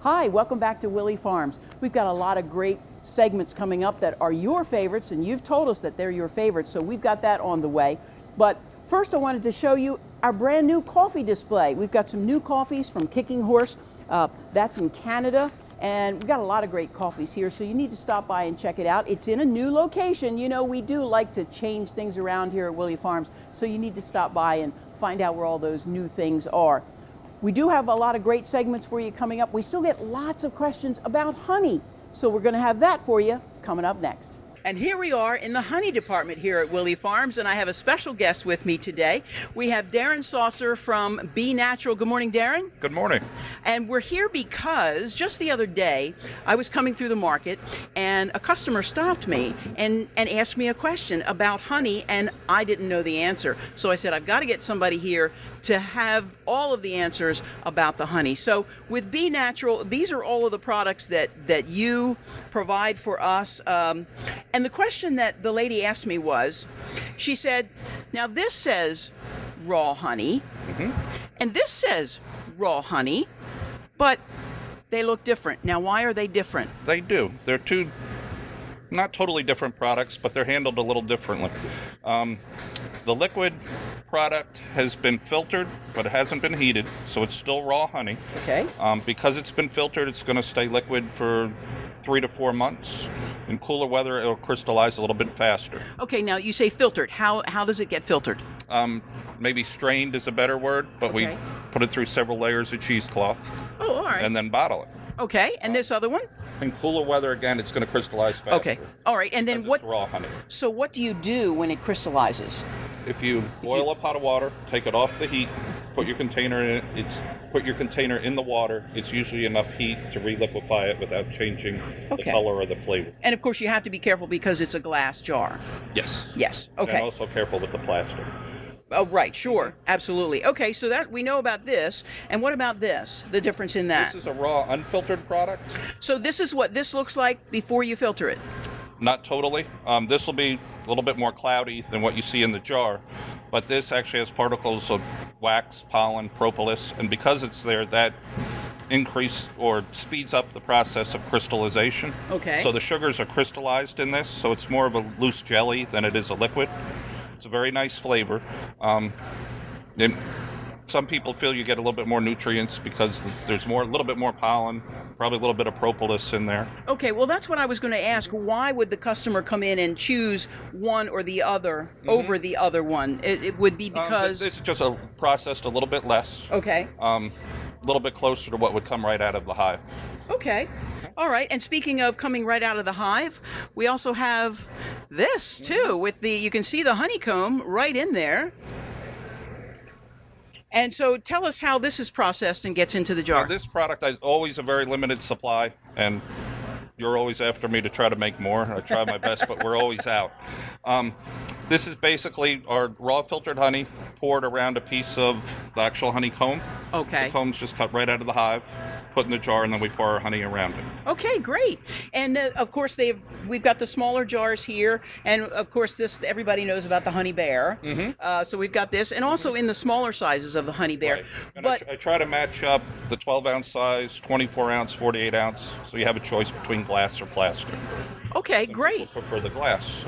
Hi, welcome back to Willey Farms. We've got a lot of great segments coming up that are your favorites, and you've told us that they're your favorites, so we've got that on the way. But first I wanted to show you our brand new coffee display. We've got some new coffees from Kicking Horse. That's in Canada, and we've got a lot of great coffees here, so you need to stop by and check it out. It's in a new location. You know, we do like to change things around here at Willey Farms, so you need to stop by and find out where all those new things are. We do have a lot of great segments for you coming up. We still get lots of questions about honey, so we're going to have that for you coming up next. And here we are in the honey department here at Willey Farms, and I have a special guest with me today. We have Darren Saucer from Be Natural. Good morning, Darren. Good morning. And we're here because just the other day, I was coming through the market, and a customer stopped me and asked me a question about honey, and I didn't know the answer. So I said, I've got to get somebody here to have all of the answers about the honey. So with Be Natural, these are all of the products that you provide for us. And the question that the lady asked me was, she said, now this says raw honey, and this says raw honey, but they look different. Now, why are they different? They do. They're two not totally different products, but they're handled a little differently. The liquid product has been filtered, but it hasn't been heated, so it's still raw honey. Okay. Because it's been filtered, it's going to stay liquid for 3 to 4 months. In cooler weather, it'll crystallize a little bit faster. Okay, now you say filtered. How does it get filtered? Maybe strained is a better word, but we put it through several layers of cheesecloth. Oh, all right. And then bottle it. Okay, and this other one? In cooler weather, again, it's going to crystallize faster. Okay, all right, and then what? It's raw honey. So what do you do when it crystallizes? If you boil a pot of water, take it off the heat, put your container in it. Put your container in the water. It's usually enough heat to re-liquefy it without changing the color or the flavor. And of course, you have to be careful because it's a glass jar. Yes. Yes. Okay. And also careful with the plastic. Oh, right. Sure. Absolutely. Okay. So that we know about this. And what about this? The difference in that? This is a raw, unfiltered product. So this is what this looks like before you filter it. Not totally. This will be a little bit more cloudy than what you see in the jar, but this actually has particles of wax, pollen, propolis, and because it's there, that increase or speeds up the process of crystallization. Okay. So the sugars are crystallized in this, so it's more of a loose jelly than it is a liquid. It's a very nice flavor. Some people feel you get a little bit more nutrients because there's a little bit more pollen, probably a little bit of propolis in there. Okay, well that's what I was going to ask. Why would the customer come in and choose one or the other over the other one? It would be because... It's just processed a little bit less. Okay. A little bit closer to what would come right out of the hive. Okay. All right. And speaking of coming right out of the hive, we also have this too with you can see the honeycomb right in there. And so tell us how this is processed and gets into the jar. This product is always a very limited supply, and you're always after me to try to make more. I try my best, but we're always out. This is basically our raw filtered honey poured around a piece of the actual honeycomb. Okay. The comb's just cut right out of the hive, put in the jar, and then we pour our honey around it. Okay, great. And of course, we've got the smaller jars here, and of course, this everybody knows about the honey bear. So we've got this, and also in the smaller sizes of the honey bear. Right. And but I try to match up the 12-ounce size, 24-ounce, 48-ounce, so you have a choice between glass or plastic. Okay, great. People prefer the glass.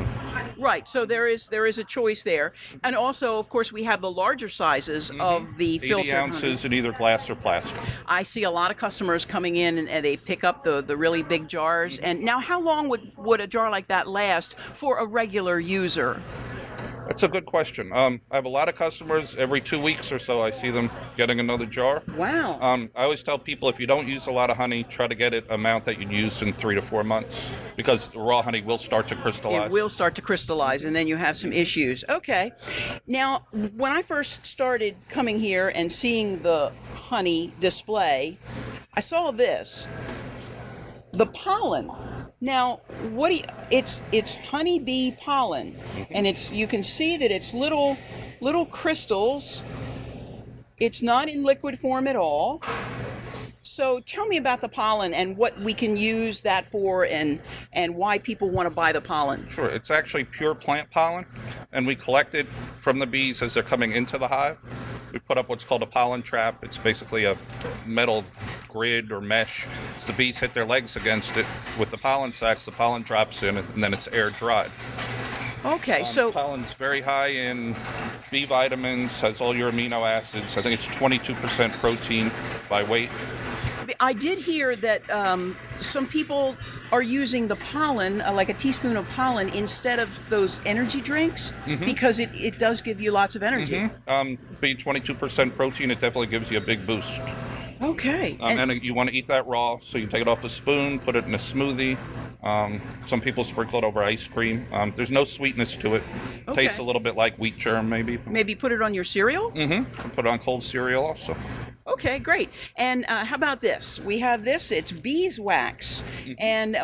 Right, so there is a choice there. And also, of course, we have the larger sizes of the filtered 80 ounces in either glass or plastic. I see a lot of customers coming in and they pick up the really big jars. And now how long would a jar like that last for a regular user? That's a good question. I have a lot of customers. Every 2 weeks or so, I see them getting another jar. Wow. I always tell people if you don't use a lot of honey, try to get it amount that you'd use in 3 to 4 months because the raw honey will start to crystallize. It will start to crystallize, and then you have some issues. Okay. Now, when I first started coming here and seeing the honey display, I saw this. The pollen. Now, it's honeybee pollen, and you can see that it's little crystals. It's not in liquid form at all. So tell me about the pollen and what we can use that for and why people want to buy the pollen. Sure. It's actually pure plant pollen, and we collect it from the bees as they're coming into the hive. We put up what's called a pollen trap. It's basically a metal grid or mesh. As the bees hit their legs against it with the pollen sacs, the pollen drops in and then it's air dried. Okay, so Pollen's very high in B vitamins, has all your amino acids. I think it's 22% protein by weight. I did hear that some people are using the pollen, like a teaspoon of pollen, instead of those energy drinks because it does give you lots of energy. Being 22% protein, it definitely gives you a big boost. Okay. And you want to eat that raw, so you take it off a spoon, put it in a smoothie. Some people sprinkle it over ice cream. There's no sweetness to it. Okay. Tastes a little bit like wheat germ, maybe. Maybe put it on your cereal? Can put it on cold cereal also. Okay, great. And how about this? We have this. It's beeswax. And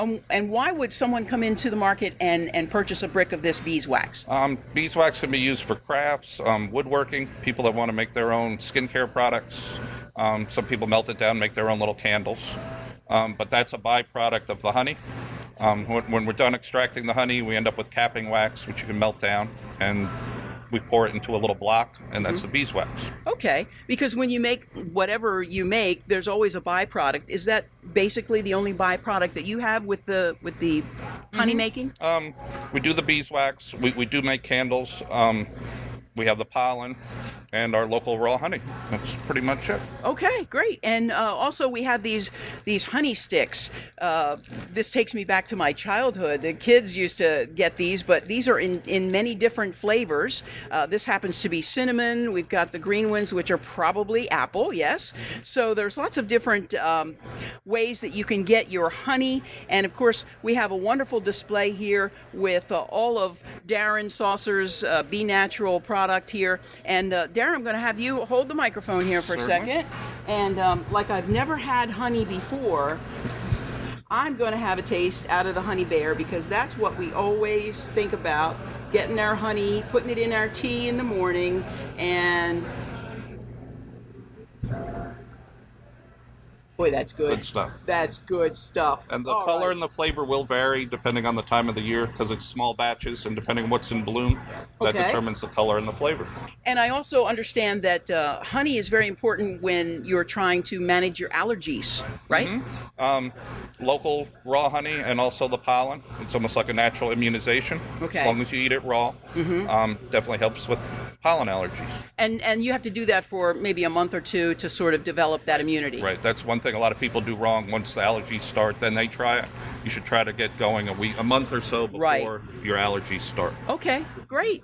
why would someone come into the market and purchase a brick of this beeswax? Beeswax can be used for crafts, woodworking, people that want to make their own skincare products. Some people melt it down, make their own little candles. But that's a byproduct of the honey. When we're done extracting the honey, we end up with capping wax, which you can melt down, and we pour it into a little block, and that's the beeswax. Okay, because when you make whatever you make, there's always a byproduct. Is that basically the only byproduct that you have with the honey making? We do the beeswax. We do make candles. We have the pollen and our local raw honey. That's pretty much it. Okay, great. And also we have these honey sticks. This takes me back to my childhood. The kids used to get these, but these are in many different flavors. This happens to be cinnamon. We've got the green ones, which are probably apple, yes. So there's lots of different ways that you can get your honey. And of course, we have a wonderful display here with all of Darren Saucer's Be Natural product here. And Darren, I'm going to have you hold the microphone here for a second. And like I've never had honey before, I'm going to have a taste out of the honey bear, because that's what we always think about, getting our honey, putting it in our tea in the morning, and boy, that's good. Good stuff. That's good stuff. And the color and the flavor will vary depending on the time of the year, because it's small batches, and depending on what's in bloom, that determines the color and the flavor. And I also understand that honey is very important when you're trying to manage your allergies, right? Local raw honey and also the pollen. It's almost like a natural immunization. Okay. As long as you eat it raw, definitely helps with pollen allergies. And you have to do that for maybe a month or two to sort of develop that immunity. Right. That's one thing a lot of people do wrong. Once the allergies start, then they try it. You should try to get going a month or so before your allergies start. Okay, great.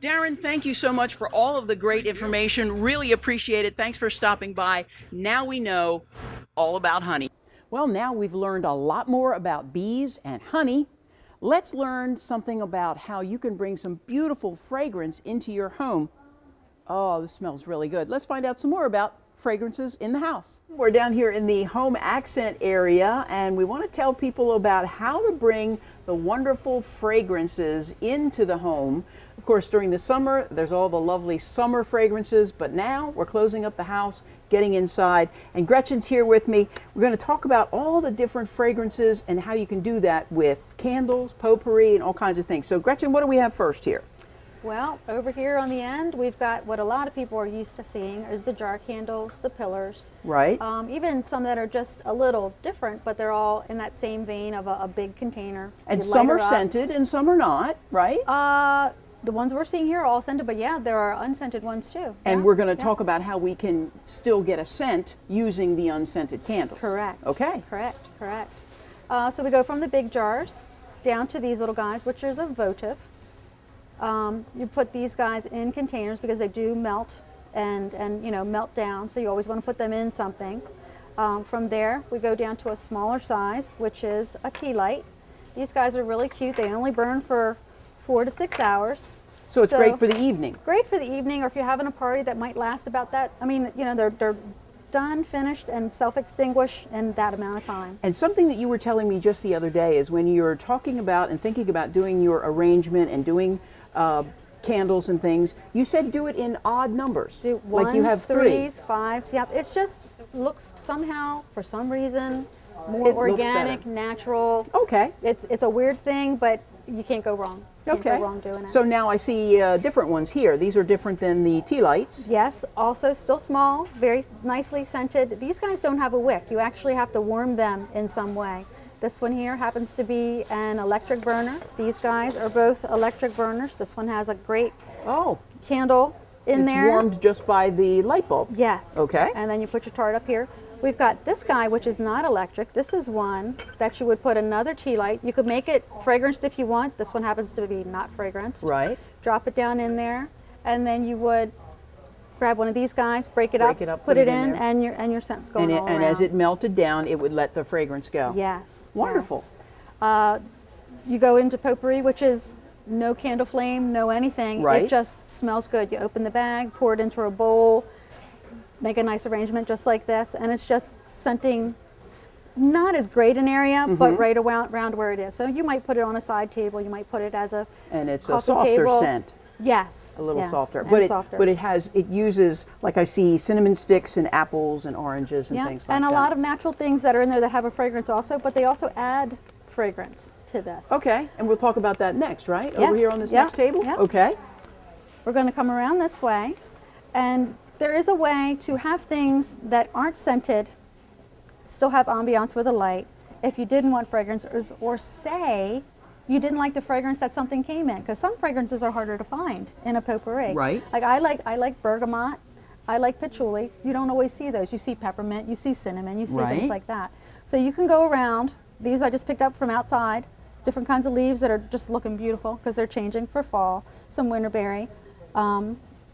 Darren, thank you so much for all of the great information. Really appreciate it. Thanks for stopping by. Now we know all about honey. Well, now we've learned a lot more about bees and honey. Let's learn something about how you can bring some beautiful fragrance into your home. Oh, this smells really good. Let's find out some more about fragrances in the house. We're down here in the home accent area, and we want to tell people about how to bring the wonderful fragrances into the home. Of course, during the summer, there's all the lovely summer fragrances, but now we're closing up the house, getting inside, and Gretchen's here with me. We're going to talk about all the different fragrances and how you can do that with candles, potpourri, and all kinds of things. So Gretchen, what do we have first here? Well, over here on the end, we've got what a lot of people are used to seeing is the jar candles, the pillars. Right. Even some that are just a little different, but they're all in that same vein of a big container. And some are scented and some are not, right? The ones we're seeing here are all scented, but yeah, there are unscented ones too. And we're going to talk about how we can still get a scent using the unscented candles. Correct. Okay. Correct. So we go from the big jars down to these little guys, which is a votive. You put these guys in containers because they do melt and melt down, so you always want to put them in something. From there, we go down to a smaller size, which is a tea light. These guys are really cute. They only burn for 4 to 6 hours. So it's great for the evening. Great for the evening, or if you're having a party that might last about that. I mean, they're done, finished, and self-extinguish in that amount of time. And something that you were telling me just the other day is when you're talking about and thinking about doing your arrangement and doing candles and things, you said do it in odd numbers. Do ones, like you have 3. 3s, 5s. Yep. It's just looks somehow, for some reason, More It looks organic, better. natural. Okay. It's a weird thing, but you can't go wrong. Can't Okay. go wrong doing it. So now I see different ones here. These are different than the tea lights. Yes, also still small, very nicely scented. These guys don't have a wick. You actually have to warm them in some way. This one here happens to be an electric burner. These guys are both electric burners. This one has a great Oh, candle in it's there. warmed just by the light bulb. Yes. Okay. And then you put your tart up here. We've got this guy, which is not electric. This is one that you would put another tea light. You could make it fragranced if you want. This one happens to be not fragranced. Right. Drop it down in there, and then you would grab one of these guys, break it Break it up, put it in, there. and your scent's going all And as around. it melted down, it would let the fragrance go. Yes. Wonderful. Yes. You go into potpourri, which is no candle flame, no anything. Right. It just smells good. You open the bag, pour it into a bowl, make a nice arrangement just like this, and it's just scenting not as great an area, but right around where it is. So you might put it on a side table, you might put it as a And it's a coffee softer table. scent. Yes. A little yes, softer. and But it softer. but it uses, like I see, cinnamon sticks and apples and oranges and yeah, things like and that. a lot of natural things that are in there that have a fragrance also, but they also add fragrance to this. Okay, and we'll talk about that next, right? Over Yes, here on this yeah, next table? yeah. Okay. We're going to come around this way, and there is a way to have things that aren't scented still have ambiance with a light if you didn't want fragrance, or say you didn't like the fragrance that something came in, because some fragrances are harder to find in a potpourri. Right. Like I like bergamot, I like patchouli. You don't always see those. You see peppermint, you see cinnamon, you see Right. things like that. So you can go around. These I just picked up from outside. Different kinds of leaves that are just looking beautiful because they're changing for fall. Some winterberry.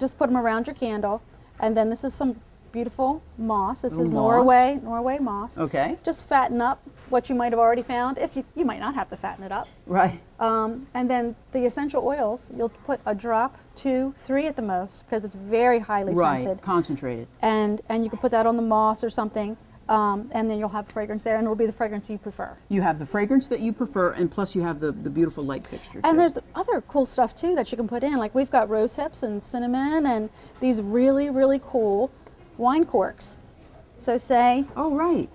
Just put them around your candle, and then this is some beautiful moss. This is Little moss. Norway moss. Okay. Just fatten up what you might have already found. If you might not have to fatten it up. Right. And then the essential oils, you'll put a drop, 2, 3 at the most, because it's very highly Right. scented. Concentrated. And you can put that on the moss or something, and then you'll have fragrance there, and it'll be the fragrance you prefer. You have the fragrance that you prefer, and plus you have the beautiful light fixture. And too. there's other cool stuff too that you can put in. Like we've got rose hips and cinnamon and these really, really cool wine corks. So say Oh, right.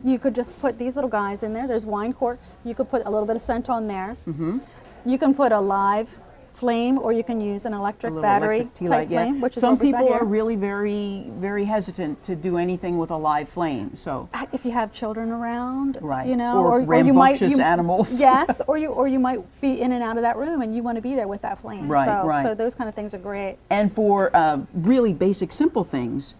you could just put these little guys in there. There's wine corks. You could put a little bit of scent on there. Mm-hmm. You can put a live flame, or you can use an electric A little battery electric tea type light, yeah. flame, which is Some what we've got people here. are really very, very hesitant to do anything with a live flame. So If you have children around, Right. you know, Or you might rambunctious animals. Yes, or you might be in and out of that room, and you want to be there with that flame. Right, so, right. So those kind of things are great. And for really basic, simple things,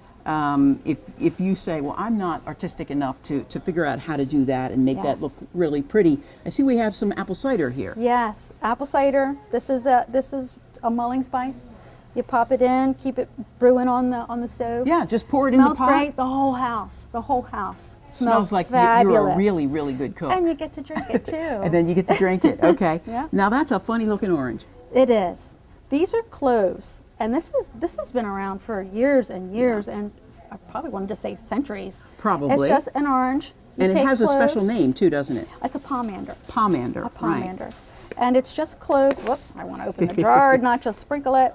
if you say, well, I'm not artistic enough to figure out how to do that and make that Yes. look really pretty, I see we have some apple cider here. Yes, apple cider. This is a mulling spice. You pop it in, keep it brewing on the stove. Yeah, just pour it in the pot. Smells great. The whole house. The whole house Smells like fabulous. you're a really, really good cook. And you get to drink it too. And then you get to drink it. Okay. Yeah. Now that's a funny looking orange. It is. These are cloves, and this has been around for years and years, and I probably wanted to say centuries. Probably. It's just an orange. You And it take has a special cloves. name too, doesn't it? It's a pomander. Pomander. A pomander. And it's just cloves. Whoops, I want to open the jar, not just sprinkle it.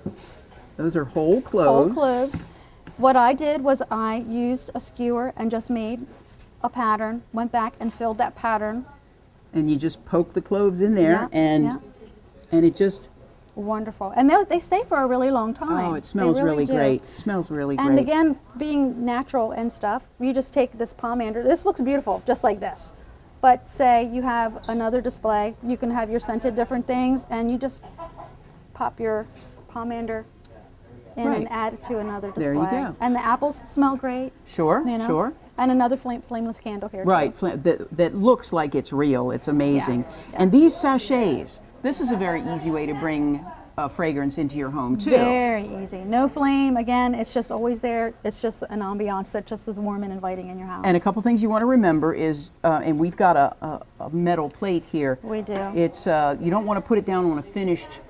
Right. Those are whole Whole cloves. cloves. What I did was I used a skewer and just made a pattern, went back and filled that pattern. And you just poke the cloves in there, Yeah, and yeah. and it just, Wonderful. And they stay for a really long time. oh, it They smells really do. great. It smells really And great. again, being natural and stuff, you just take this pomander. This looks beautiful, just like this. But say you have another display, you can have your scented different things, and you just pop your pomander in Right. and add it to another display. There you go. And the apples smell great. Sure, You know? sure. And another flameless candle here. too. Right, that looks like it's real. It's amazing. Yes, And yes. these sachets, this is a very easy way to bring fragrance into your home too. Very easy. No flame. Again, it's just always there. It's just an ambiance that just is warm and inviting in your house. And a couple things you want to remember is, and we've got a metal plate here. We do. It's you don't want to put it down on a finished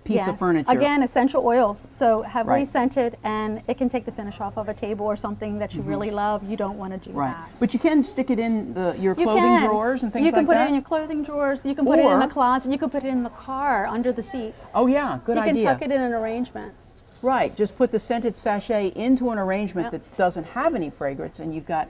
piece of Yes. furniture. Again, essential oils, so heavily Right. scented, and it can take the finish off of a table or something that you really love. You don't want to do Right. that. But you can stick it in your You clothing can. drawers and things You can like put that. it in your clothing drawers. You can put it in Or- the closet. You can put it in the car under the seat. Oh yeah, good You can idea. tuck it in an arrangement. Right, just put the scented sachet into an arrangement Yep. that doesn't have any fragrance, and you've got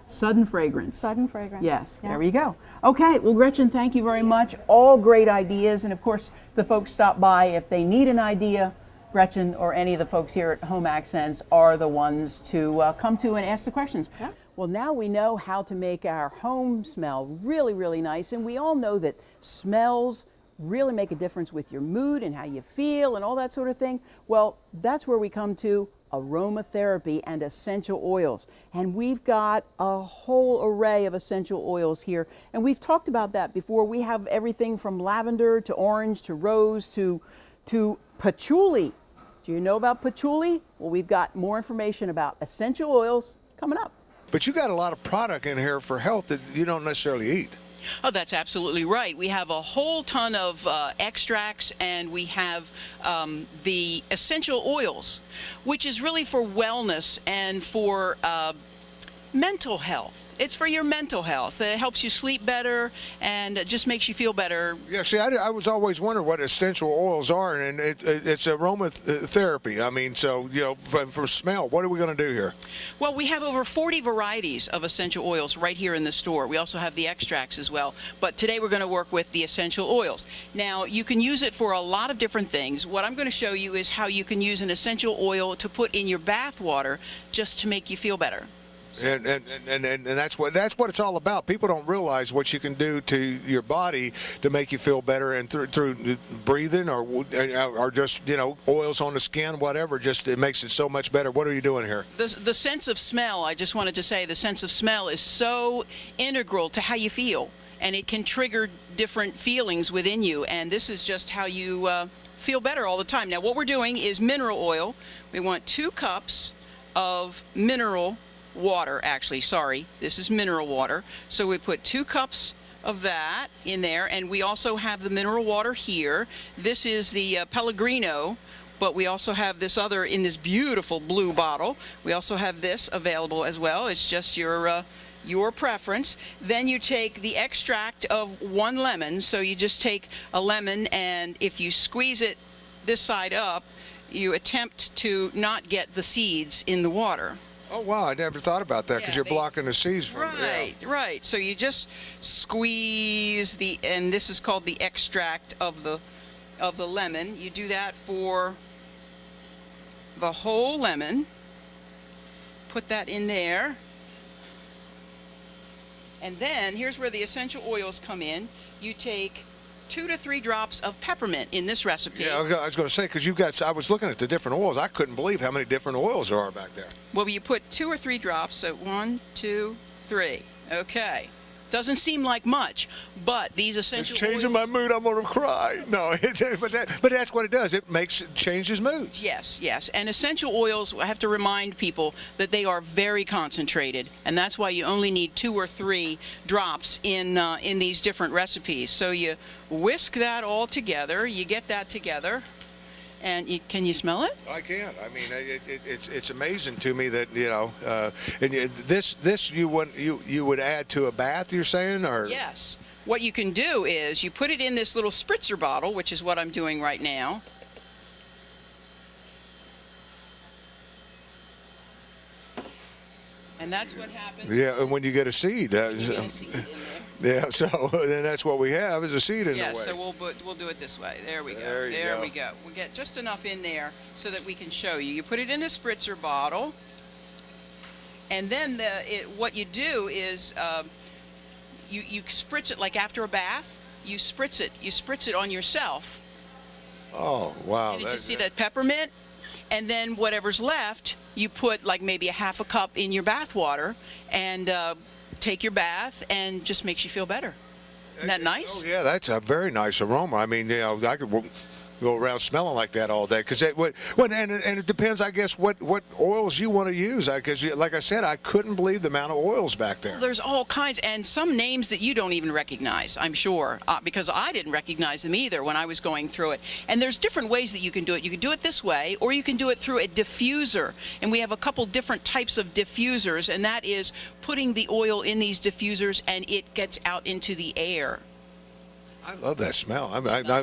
Sudden fragrance. Sudden fragrance. Yes, Yeah. there we go. Okay, well, Gretchen, thank you very much. All great ideas. And of course, the folks stop by if they need an idea. Gretchen or any of the folks here at Home Accents are the ones to come to and ask the questions. Yeah. Well, now we know how to make our home smell really, really nice. And we all know that smells really make a difference with your mood and how you feel and all that sort of thing. Well, that's where we come to aromatherapy and essential oils. And we've got a whole array of essential oils here. And we've talked about that before. We have everything from lavender to orange to rose to patchouli. Do you know about patchouli? Well, we've got more information about essential oils coming up. But you got a lot of product in here for health that you don't necessarily eat. Oh, that's absolutely right. We have a whole ton of extracts, and we have the essential oils, which is really for wellness and for mental health. It's for your mental health. It helps you sleep better, and it just makes you feel better. Yeah, see, I was always wondering what essential oils are, and it's aromatherapy. I mean, so, you know, for smell, what are we going to do here? Well, we have over 40 varieties of essential oils right here in the store. We also have the extracts as well, but today we're going to work with the essential oils. Now, you can use it for a lot of different things. What I'm going to show you is how you can use an essential oil to put in your bath water just to make you feel better. And that's what it's all about. People don't realize what you can do to your body to make you feel better, and through breathing or just, you know, oils on the skin, whatever. Just it makes it so much better. What are you doing here? The sense of smell. I just wanted to say the sense of smell is so integral to how you feel, and it can trigger different feelings within you. And this is just how you feel better all the time. Now, what we're doing is mineral oil. We want 2 cups of mineral water, actually, sorry, this is mineral water. So we put 2 cups of that in there, and we also have the mineral water here. This is the Pellegrino, but we also have this other in this beautiful blue bottle. We also have this available as well. It's just your preference. Then you take the extract of 1 lemon. So you just take a lemon, and if you squeeze it this side up, you attempt to not get the seeds in the water. Oh, wow, I never thought about that, because you're blocking the seeds from it. Right, yeah. right. So you just squeeze and this is called the extract of the lemon. You do that for the whole lemon. Put that in there. And then here's where the essential oils come in. You take 2 to 3 drops of peppermint in this recipe. Yeah, I was going to say, because I was looking at the different oils. I couldn't believe how many different oils there are back there. Well, you put 2 or 3 drops, so 1, 2, 3. Okay. Doesn't seem like much, but these essential It's changing my mood. I'm going to cry. No, but that's what it does. It changes moods. Yes, yes. And essential oils, I have to remind people that they are very concentrated, and that's why you only need 2 or 3 drops in these different recipes. So you whisk that all together. You get that together. And can you smell it? I can. I mean, it's amazing to me that, you know, and this you would add to a bath, you're saying, or? Yes. What you can do is you put it in this little spritzer bottle, which is what I'm doing right now. And that's what happens. Yeah, and when you get a seed. You get a seed in there. Yeah, so then that's what we have, is a seed in the way. Yeah, so we'll do it this way. There we go. There we go. We'll get just enough in there so that we can show you. You put it in a spritzer bottle, and then what you do is you spritz it like after a bath. You spritz it on yourself. Oh, wow. And you just see that peppermint, and then whatever's left, you put like maybe a half a cup in your bath water, and take your bath, and just makes you feel better. Isn't that nice? Oh, yeah, that's a very nice aroma. I mean, you know, I could go around smelling like that all day, because and it depends, I guess, what oils you want to use. Because, like I said, I couldn't believe the amount of oils back there. Well, there's all kinds, and some names that you don't even recognize, I'm sure, because I didn't recognize them either when I was going through it. And there's different ways that you can do it. You can do it this way, or you can do it through a diffuser. And we have a couple different types of diffusers, and that is putting the oil in these diffusers, and it gets out into the air. I love that smell.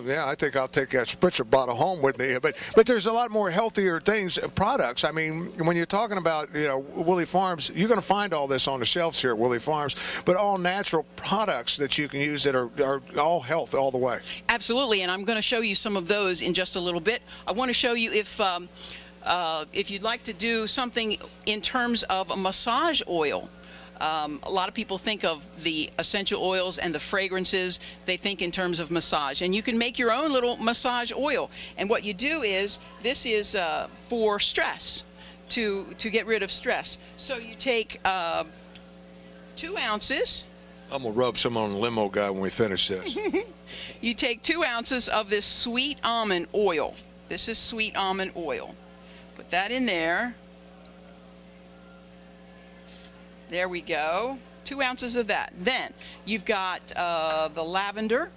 Yeah, I think I'll take that spritzer bottle home with me. But there's a lot more healthier things, products. I mean, when you're talking about Willey Farms, you're going to find all this on the shelves here at Willey Farms. But all natural products that you can use that are all health all the way. Absolutely, and I'm going to show you some of those in just a little bit. I want to show you if you'd like to do something in terms of a massage oil. A lot of people think of the essential oils and the fragrances. They think in terms of massage. And you can make your own little massage oil. And what you do is, this is for stress, to get rid of stress. So you take 2 ounces. I'm going to rub some on the limo guy when we finish this. You take 2 ounces of this sweet almond oil. This is sweet almond oil. Put that in there. There we go. 2 ounces of that. Then you've got the lavender.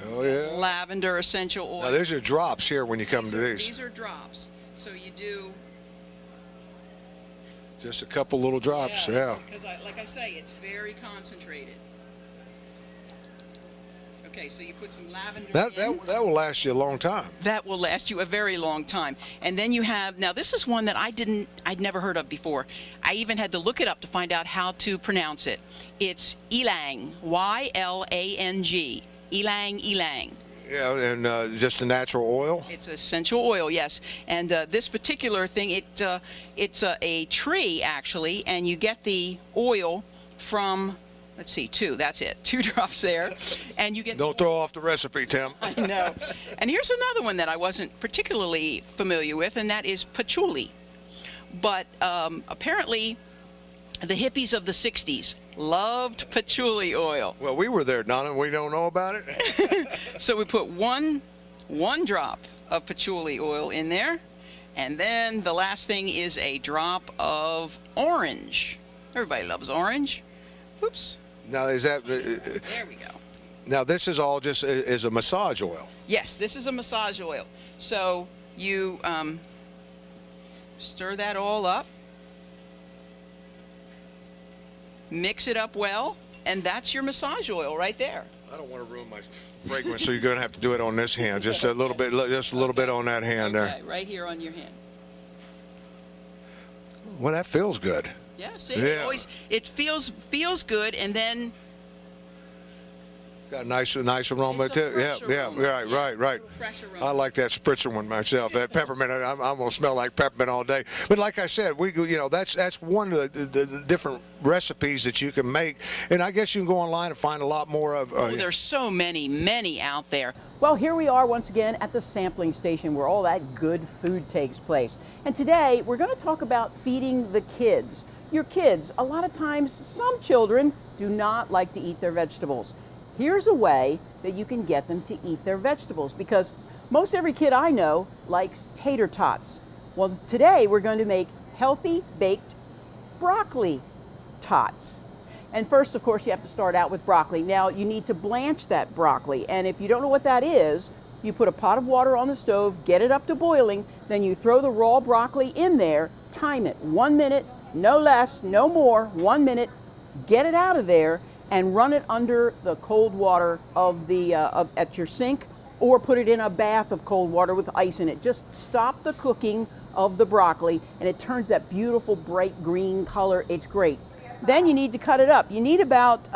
Oh, yeah. Lavender essential oil. Now, these are drops here when you come to these. These are drops. So you do. Just a couple little drops, yeah. Because, like I say, it's very concentrated. Okay, so you put some lavender in. That will last you a long time. That will last you a very long time. And then you have, now this is one that I'd never heard of before. I even had to look it up to find out how to pronounce it. It's ylang, Y-L-A-N-G, ylang. Yeah, and just a natural oil? It's essential oil, yes. And this particular thing, it's a tree, actually, and you get the oil from, let's see, 2, that's it. 2 drops there. And you get. Don't throw off the recipe, Tim. I know. And here's another one that I wasn't particularly familiar with, and that is patchouli. But apparently, the hippies of the 60s loved patchouli oil. Well, we were there, Donna, and we don't know about it. So we put one drop of patchouli oil in there, and then the last thing is a drop of orange. Everybody loves orange. Oops. Now, is that... there we go. Now, this is all just is a massage oil. Yes, this is a massage oil. So you stir that all up, mix it up well, and that's your massage oil right there. I don't want to ruin my fragrance, so you're going to have to do it on this hand, just a little bit, bit on that hand there. Right here on your hand. Well, that feels good. Yeah, see, Yeah. it feels good, and then got a nice aroma It's a too. Yeah, fresh yeah, aroma. right, Yeah, right, right. fresh aroma. I like that spritzer one myself. That peppermint, I'm gonna smell like peppermint all day. But like I said, that's one of the different recipes that you can make, and I guess you can go online and find a lot more of. there's so many out there. Well, here we are once again at the sampling station where all that good food takes place. And today we're going to talk about feeding the kids. Your kids, a lot of times some children do not like to eat their vegetables. Here's a way that you can get them to eat their vegetables, because most every kid I know likes tater tots. Well, today we're going to make healthy baked broccoli tots. And first, of course, you have to start out with broccoli. Now, you need to blanch that broccoli. And if you don't know what that is, you put a pot of water on the stove, get it up to boiling, then you throw the raw broccoli in there, time it 1 minute, no less, no more, 1 minute, get it out of there, and run it under the cold water of at your sink, or put it in a bath of cold water with ice in it. Just stop the cooking of the broccoli, and it turns that beautiful bright green color. It's great. Then you need to cut it up. You need about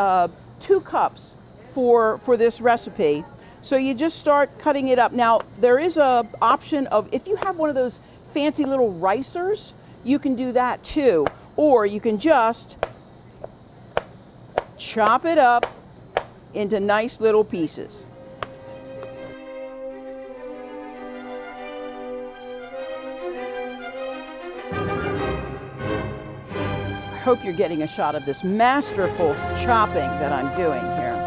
2 cups for this recipe. So you just start cutting it up. Now, there is a option of, if you have one of those fancy little ricers, you can do that too. Or you can just chop it up into nice little pieces. I hope you're getting a shot of this masterful chopping that I'm doing here.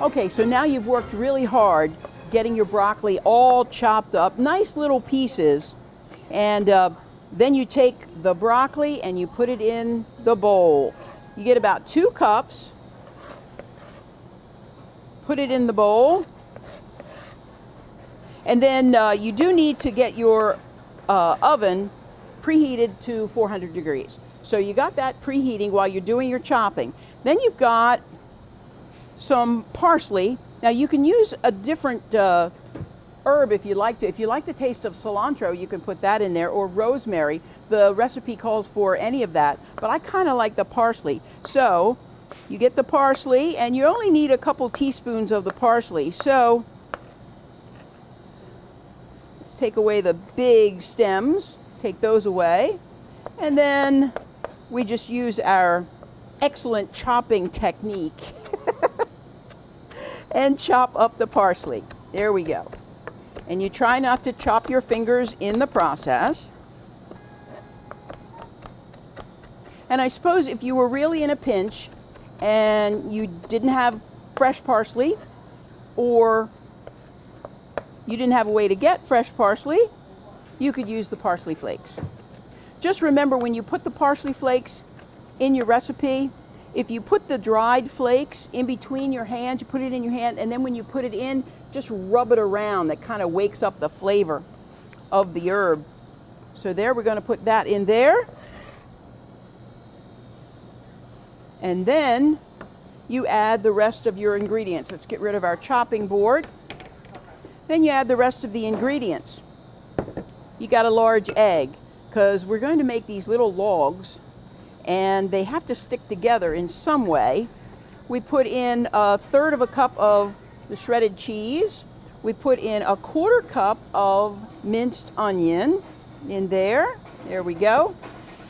Okay, so now you've worked really hard getting your broccoli all chopped up, nice little pieces, and then you take the broccoli and you put it in the bowl. You get about 2 cups, put it in the bowl, and then you do need to get your oven preheated to 400 degrees. So you got that preheating while you're doing your chopping. Then you've got some parsley. Now you can use a different herb if you like to. If you like the taste of cilantro, you can put that in there, or rosemary. The recipe calls for any of that, but I kind of like the parsley. So you get the parsley, and you only need a couple teaspoons of the parsley. So let's take away the big stems, take those away, and then we just use our excellent chopping technique and chop up the parsley. There we go. And you try not to chop your fingers in the process. And I suppose if you were really in a pinch and you didn't have fresh parsley, or you didn't have a way to get fresh parsley, you could use the parsley flakes. Just remember, when you put the parsley flakes in your recipe, if you put the dried flakes in between your hands, you put it in your hand, and then when you put it in, just rub it around. That kind of wakes up the flavor of the herb. So there, we're going to put that in there. And then you add the rest of your ingredients. Let's get rid of our chopping board. Then you add the rest of the ingredients. You got a large egg, because we're going to make these little logs, and they have to stick together in some way. We put in 1/3 of a cup of the shredded cheese. We put in 1/4 cup of minced onion in there. There we go.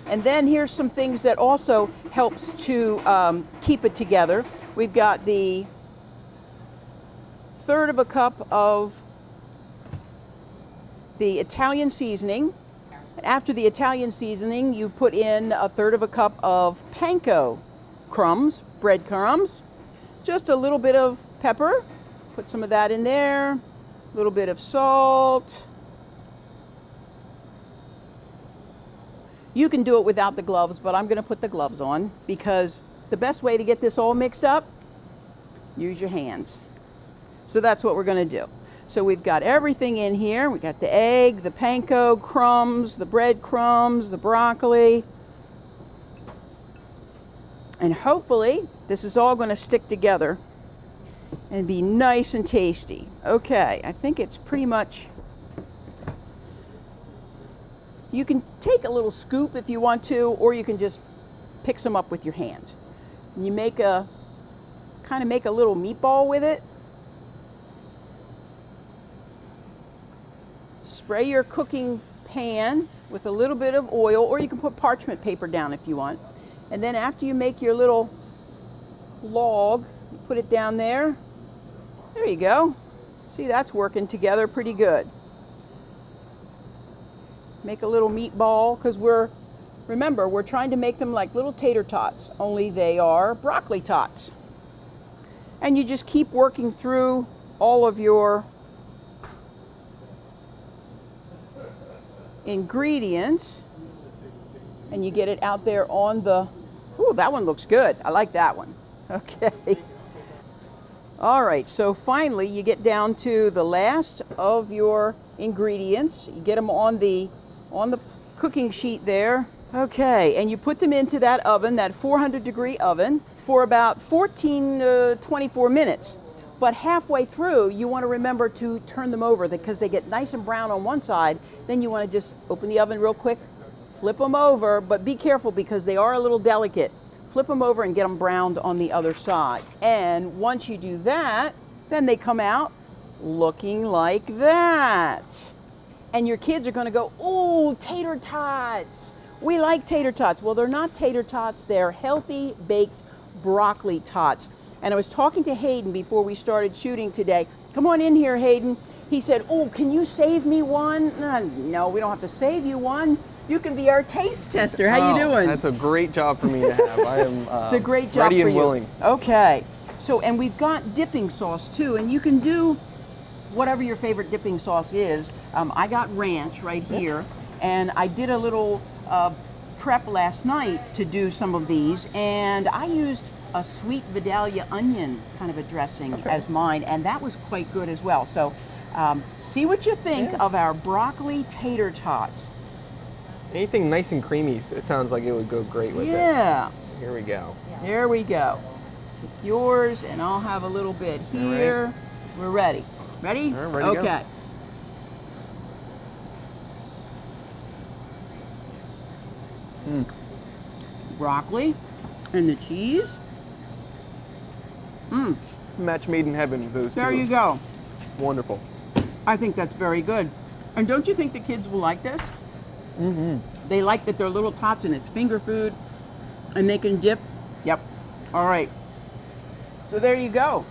And then here's some things that also helps to keep it together. We've got the 1/3 of a cup of the Italian seasoning. After the Italian seasoning, you put in 1/3 of a cup of panko crumbs, bread crumbs. Just a little bit of pepper. Put some of that in there. A little bit of salt. You can do it without the gloves, but I'm going to put the gloves on, because the best way to get this all mixed up, use your hands. So that's what we're going to do. So we've got everything in here. We got the egg, the panko crumbs, the bread crumbs, the broccoli. And hopefully this is all going to stick together and be nice and tasty. Okay, I think it's pretty much. You can take a little scoop if you want to, or you can just pick some up with your hands. And you make a little meatball with it. Spray your cooking pan with a little bit of oil, or you can put parchment paper down if you want. And then after you make your little log, you put it down there. There you go. See, that's working together pretty good. Make a little meatball, because remember, we're trying to make them like little tater tots, only they are broccoli tots. And you just keep working through all of your ingredients, and you get it out there on the, ooh, that one looks good. I like that one. Okay. All right, so finally you get down to the last of your ingredients. You get them on the cooking sheet there. Okay, and you put them into that oven, that 400-degree oven, for about 14 to 24 minutes. But halfway through, you want to remember to turn them over, because they get nice and brown on one side. Then you want to just open the oven real quick, flip them over, but be careful because they are a little delicate. Flip them over and get them browned on the other side. And once you do that, then they come out looking like that. And your kids are going to go, ooh, tater tots. We like tater tots. Well, they're not tater tots. They're healthy baked broccoli tots. And I was talking to Hayden before we started shooting today. Come on in here, Hayden. He said, oh, can you save me one? No, we don't have to save you one. You can be our taste tester. How you doing? That's a great job for me to have. I am it's a great job ready for and you. willing. Okay. So, and we've got dipping sauce too, and you can do whatever your favorite dipping sauce is. I got ranch right here, and I did a little prep last night to do some of these, and I used a sweet Vidalia onion kind of a dressing as mine, and that was quite good as well. So see what you think of our broccoli tater tots. Anything nice and creamy, it sounds like it would go great with it. Yeah. Here we go. There we go. Take yours, and I'll have a little bit here. right. We're ready. Ready? All right, ready to go. Okay. Broccoli and the cheese. Match made in heaven, those two. There you go. Wonderful. I think that's very good. And don't you think the kids will like this? They like that they're little tots and it's finger food and they can dip. Yep. All right. So there you go.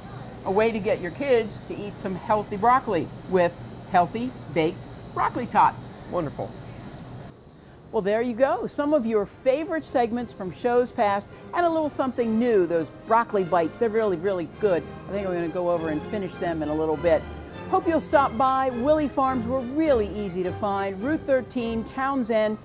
A way to get your kids to eat some healthy broccoli with healthy baked broccoli tots. Wonderful. Well, there you go. Some of your favorite segments from shows past and a little something new, those broccoli bites. They're really, really good. I think I'm going to go over and finish them in a little bit. Hope you'll stop by. Willey Farms were really easy to find. Route 13, Townsend,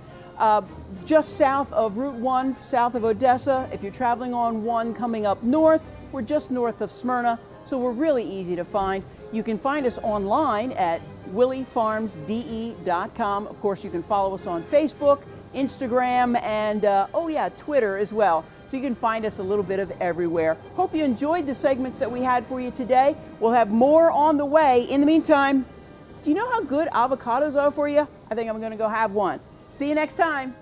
just south of Route 1, south of Odessa. If you're traveling on 1 coming up north, we're just north of Smyrna, so we're really easy to find. You can find us online at willeyfarmsde.com. Of course, you can follow us on Facebook, Instagram, and Twitter as well. So you can find us a little bit of everywhere. Hope you enjoyed the segments that we had for you today. We'll have more on the way. In the meantime, do you know how good avocados are for you? I think I'm going to go have one. See you next time.